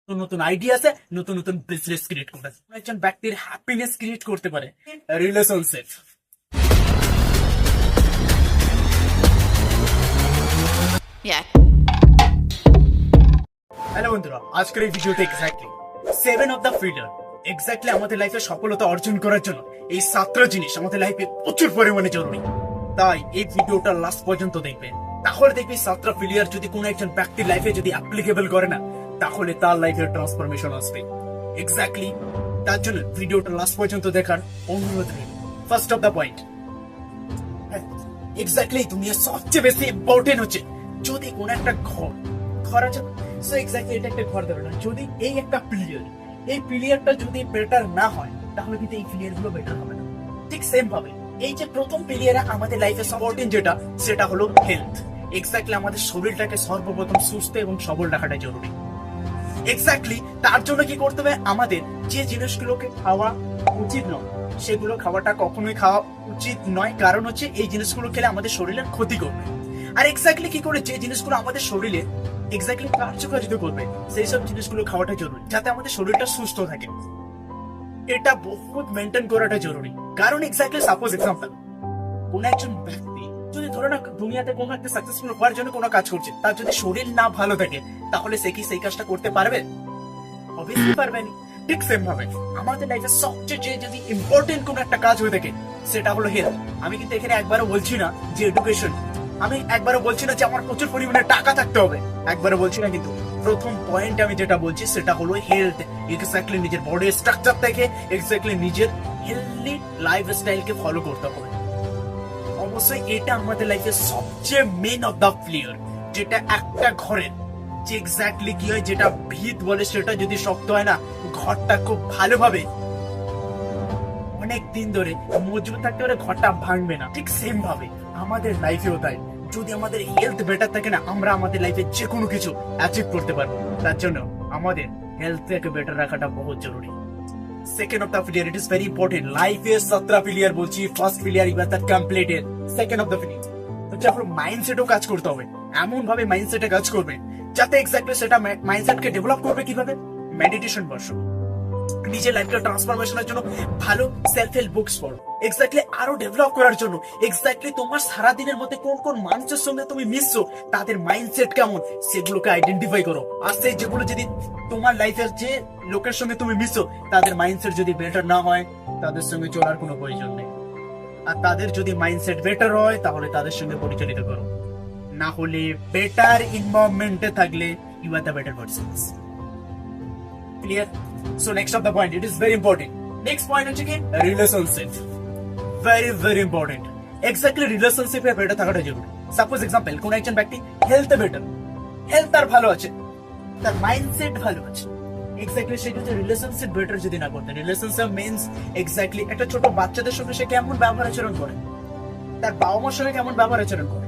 নতুন নতুন আইডিয়া আছে, নতুন নতুন বিজনেস ক্রিয়েট করতে পারে, একজন ব্যক্তির হ্যাপিনেস ক্রিয়েট করতে পারে রিলেশনশিপ। Yeah. হ্যালো বন্ধুরা, আজকের এই ভিডিওতে exactly 7 of the filter exactly আমাদের লাইফে সফলতা অর্জন করার জন্য এই 7টা জিনিস আমাদের লাইফে প্রচুর পরিমাণে জরুরি। তাই এই ভিডিওটা লাস্ট পর্যন্ত দেখবেন, তাহলে দেখবি 7টা ফিলিয়ার যদি কোনো একজন ব্যক্তির লাইফে যদি অ্যাপ্লিকেবল করে না, তাহলে তার লাইফে ট্রান্সফরমেশন আসবে। এক্স্যাক্টলি তার জন্য ভিডিওটা লাস্ট পর্যন্ত দেখার অনুরোধ রইল। First of the point, exactly দুনিয়া সবচেয়ে বেশি ইম্পর্টেন্ট হচ্ছে যদি কোন একটা ঘর আছে, সো এক্স্যাক্টলি এটা একটা ঘর ধরে না, যদি এই একটা প্লেয়ার, এই প্লেয়ারটা যদি বেটার না হয় তাহলে কিন্তু এই প্লেয়ার গুলো বেটার হবে না। ঠিক সেম ভাবে এই যে প্রথম প্লেয়ারে আমাদের লাইফে ইম্পর্টেন্ট যেটা, সেটা হলো হেলথ। এক্স্যাক্টলি আমাদের শরীরটাকে সর্বপ্রথম সুস্থ এবং সবল রাখাটা জরুরি। এক্স্যাক্টলি তার জন্য কি করতে হবে, আমাদের যে জিনিসগুলোকে খাওয়া উচিত নয় সেগুলো খাওয়াটা কখনোই খাওয়া উচিত নয়, কারণ হচ্ছে এই জিনিসগুলো খেলে আমাদের শরীরের ক্ষতি করবে। আর এক্স্যাক্টলি কি করে যে জিনিসগুলো আমাদের শরীরে এক্স্যাক্টলি কার্যকারিতা করবে সেই সব জিনিসগুলো খাওয়াটা জরুরি, যাতে আমাদের শরীরটা সুস্থ থাকে। এটা বহুত মেনটেন করাটা জরুরি, কারণ এক্স্যাক্টলি সাপোজ এক্সাম্পল কোন একজন ব্যক্তি যদি ধরো না দুনিয়াতে কোনো একটা সাকসেসফুল হওয়ার জন্য কোনো কাজ করছে, তার যদি শরীর না ভালো থাকে তাহলে সে কি সেই কাজটা করতে পারবে? অবভিয়াসলি পারবে না। ঠিক সেম ভাবে আমাদের লাইফে সবচেয়ে যদি ইম্পর্টেন্ট কোন একটা কাজ হয়ে থাকে সেটা হলো হেলথ। আমি কিন্তু এখানে একবারও বলছি না যে এডুকেশন, আমি একবারও বলছি না যে আমার প্রচুর পরিমাণে টাকা থাকতে হবে, একবারও বলছি না, কিন্তু প্রথম পয়েন্ট আমি যেটা বলছি সেটা হলো হেলথ। এক্স্যাক্টলি নিজের বডি স্ট্রাকচার থেকে এক্স্যাক্টলি নিজের হেলদি লাইফস্টাইলকে ফলো করতে হবে। অবশ্যই এটা আমাদের লাইফে সবচেয়ে মেন অফ দ্য প্লেয়ার, যেটা একটা ঘরের যে এক্স্যাক্টলি কি হয়, যেটা ভিত বলে সেটা যদি শক্ত হয় না, ঘরটা খুব ভালোভাবে অনেক দিন ধরে মজবুত থাকতে পারে, ঘরটা ভাঙবে না। ঠিক সেম ভাবে আমাদের লাইফেও তাই, যদি আমাদের হেলথ বেটার থাকে না, আমরা আমাদের লাইফে যে কোনো কিছু অ্যাচিভ করতে পারবো। তার জন্য আমাদের হেলথটাকে বেটার রাখাটা বহুত জরুরি। Second of the pillar, it is very important. লাইফে 17 ফিলিয়ার বলছি, first pillar is the completed. Second of the pillar হচ্ছে আপনার মাইন্ডসেটও কাজ করতে হবে, এমন ভাবে মাইন্ডসেটে কাজ করবে যাতে এক্স্যাক্টলি সেটা মাইন্ডসেটকে ডেভেলপ করবে কিভাবে, মেডিটেশন বসো, নিজের লাইফটা ট্রান্সফরমেশনের জন্য ভালো সেলফ হেল্প বুকস পড়ো, এক্স্যাক্টলি আরো ডেভেলপ করার জন্য। এক্স্যাক্টলি তোমার সারা দিনের মধ্যে কোন কোন মানুষের সঙ্গে তুমি মিশছো, তাদের মাইন্ডসেট কেমন, সেগুলোকে আইডেন্টিফাই করো। আর সেই যেগুলো যদি তোমার লাইফের যে লোকের সঙ্গে তুমি মিশছো তাদের মাইন্ডসেট যদি বেটার না হয়, তাদের সঙ্গে চলার কোনো প্রয়োজন নেই। আর তাদের যদি মাইন্ডসেট বেটার হয় তাহলে তাদের সঙ্গে পরিচালিত করো, না হলে বেটার এনভায়রনমেন্টে থাকলে you are the better persons. Clear? So next of the point, it is very important. Next point হচ্ছে কি রিলেশনশিপ, ভেরি ইম্পর্টেন্ট। এক্স্যাক্টলি রিলেশনশিপে বেটার থাকাটা জরুরি। সাপোজ এক্সাম্পল কোন একজন ব্যক্তি হেলথে বেটার, হেলথ তার ভালো আছে, তার মাইন্ডসেট ভালো আছে, এক্স্যাক্টলি সে যদি রিলেশনশিপ বেটার যদি না করতে, রিলেশনশিপ মিন্স এক্স্যাক্টলি একটা ছোট বাচ্চাদের সঙ্গে সে কেমন ব্যবহার আচরণ করে, তার বাবা মার সঙ্গে কেমন ব্যবহার আচরণ করে,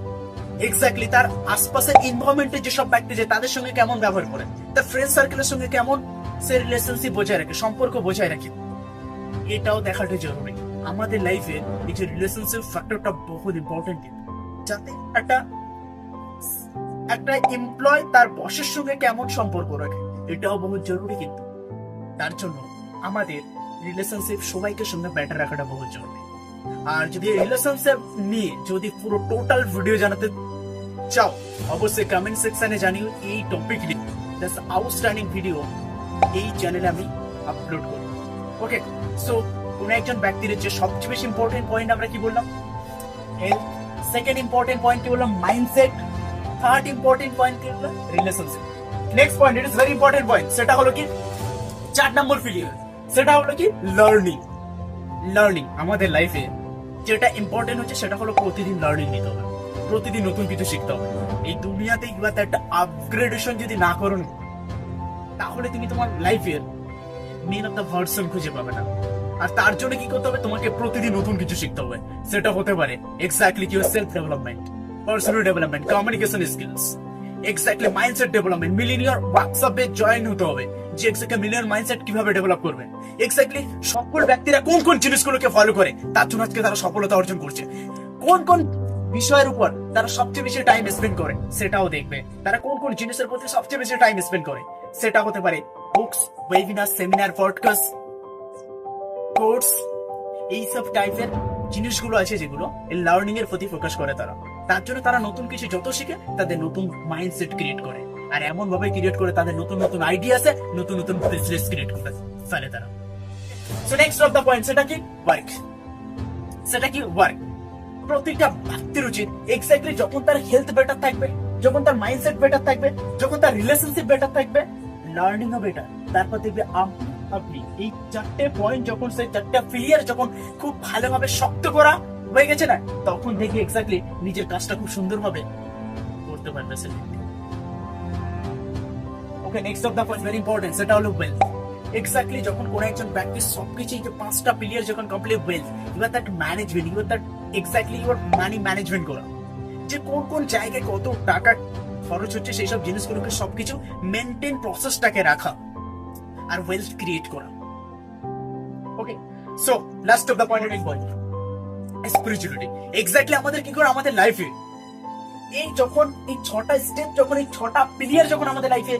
এক্স্যাক্টলি তার আশপাশের এনভায়রনমেন্টে যেসব ব্যক্তি যে তাদের সঙ্গে কেমন ব্যবহার করে, তার ফ্রেন্ড সার্কেলের সঙ্গে কেমন সে রিলেশনশিপ বজায় রাখে, সম্পর্ক বজায় রাখে, এটাও দেখাটা জরুরি। আমাদের লাইফে এই যে রিলেশনশিপ ফ্যাক্টরটা বহুত ইম্পর্টেন্ট, যাতে একটা একটা এমপ্লয় তার বসের সঙ্গে কেমন সম্পর্ক রাখে, এটাও বহুত জরুরি। কিন্তু তার জন্য আমাদের রিলেশনশিপ সবাইকে সঙ্গে বেটার রাখাটা বহুত জরুরি। আর যদি রিলেশনশিপ নিয়ে যদি পুরো টোটাল ভিডিও জানাতে চাও, অবশ্যই কমেন্ট সেকশনে জানিও। এই টপিক নিয়ে জাস্ট আউটস্ট্যান্ডিং ভিডিও এই চ্যানেলে আমি আপলোড করব। ওকে, সো কোন একজন ব্যক্তির যে সবচেয়ে বেশি ইম্পর্টেন্ট পয়েন্ট আমরা কি বললাম, হেলথ। সেকেন্ড ইম্পর্টেন্ট পয়েন্ট কি বললাম, মাইন্ডসেট। থার্ড ইম্পর্টেন্ট পয়েন্ট কি বললাম, relationship. Next point, it is very important point, সেটা হলো কি 4 নম্বর ফিলিয়ার, সেটা হলো কি লার্নিং। লার্নিং আমাদের লাইফে যেটা ইম্পর্টেন্ট হচ্ছে সেটা হলো প্রতিদিন লার্নিং নিতে হবে, প্রতিদিন নতুন কিছু শিখতে হবে। এই দুনিয়াতে একটা আপগ্রেডেশন যদি না করো না, তাহলে তুমি তোমার লাইফের মেন অফ দ্য ভার্সন খুঁজে পাবে না। আর তার জন্য কি করতে হবে, তোমাকে প্রতিদিন নতুন কিছু শিখতে হবে। সেটা হতে পারে এক্স্যাক্টলি কি self development, personal development, communication skills, exactly mindset development. Millionaire হোয়াটসঅ্যাপে জয়েন হতে হবে যে এক্স্যাক্টলি মিলিয়ন মাইন্ডসেট কিভাবে ডেভেলপ করবে, এক্স্যাক্টলি সকল ব্যক্তিরা কোন কোন জিনিসগুলোকে ফলো করে তার জন্য আজকে তারা সফলতা অর্জন করছে, কোন কোন বিষয়ের উপর তারা সবচেয়ে বেশি টাইম স্পেন্ড করে সেটাও দেখবে, তারা কোন কোন জিনিসের প্রতি সবচেয়ে বেশি টাইম স্পেন্ড করে, সেটা হতে পারে books, webinar, seminar, podcast, course, এইসব টাইপের জিনিসগুলো আছে যেগুলো এই লার্নিং এর প্রতি ফোকাস করে তারা। তার জন্য তারা নতুন কিছু যত শিখে তাদের নতুন মাইন্ডসেট ক্রিয়েট করে, আর এমন ভাবে ক্রিয়েট করে তাদের নতুন নতুন আইডিয়াসে নতুন নতুন বিজনেস ক্রিয়েট করে ফেলে তারা। So next of the point, সেটা কি? ওয়ার্ক। সেটা কি? ওয়ার্ক। প্রতিটা ব্যক্তির উচিত এক্স্যাক্টলি যখন তার হেলথ বেটার থাকবে, যখন তার মাইন্ডসেট বেটার থাকবে, যখন তার রিলেশনশিপ বেটার থাকবে, লার্নিং ও বেটার, তারপর দেখবে আপনি এই চারটে পয়েন্ট যখন, সেই চারটা ফিলিয়ার যখন খুব ভালোভাবে শক্ত করা হয়ে গেছে না, তখন দেখবে এক্স্যাক্টলি নিজের কাজটা খুব সুন্দরভাবে করতে পারবে সে। Okay, next of the point very important, সেটা হলো ওয়েলথ। এক্স্যাক্টলি যখন কোন একজন ব্যক্তির সবকিছু এই যে পাঁচটা পিলিয়ার যখন কমপ্লিট, ওয়েলথ, এবার তার ম্যানেজমেন্ট, এবার তার এক্স্যাক্টলি ইউর মানি ম্যানেজমেন্ট করা, যে কোন কোন জায়গায় কত টাকা খরচ হচ্ছে সেই সব জিনিসগুলোকে সবকিছু মেনটেন প্রসেসটাকে রাখা, আর ওয়েলথ ক্রিয়েট করা। Okay, so last of the point spirituality. Exactly আমাদের কি করে আমাদের লাইফে এই যখন এই ছটা স্টেপ, যখন এই ছটা পিলিয়ার যখন আমাদের লাইফে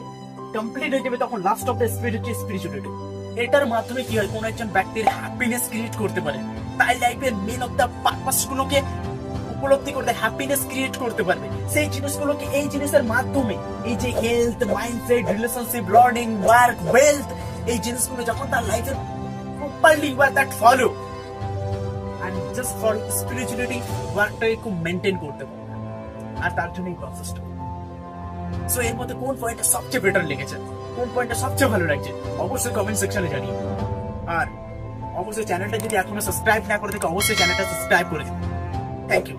কমপ্লিট হয়ে যাবে, তখন লাস্ট অফ দ্য স্পিরিচুয়ালিটি, এটার মাধ্যমে কি হয়, কোন একজন ব্যক্তির হ্যাপিনেস ক্রিয়েট করতে পারে, তার লাইফের মেন অফ দ্য পারপাস গুলোকে উপলব্ধি করতে, হ্যাপিনেস ক্রিয়েট করতে পারবে। সেই জিনিসগুলোকে এই জিনিসের মাধ্যমে, এই যে health, mindset, relationship, learning, work, wealth, এই জিনিসগুলো যখন তার লাইফে properly you are that follow, and just for spirituality ওয়ার্কটাকে খুব মেনটেন করতে পারবে, আর তার জন্য এই প্রসেসটা। সো এর মধ্যে কোন পয়েন্টটা সবচেয়ে বেটার লেগেছে, কোন পয়েন্টটা সবচেয়ে ভালো লাগছে, অবশ্যই কমেন্ট সেকশনে জানিয়ে। আর অবশ্যই চ্যানেলটা যদি এখনো সাবস্ক্রাইব না করে থাকে, অবশ্যই চ্যানেলটা সাবস্ক্রাইব করে দিন। Thank you.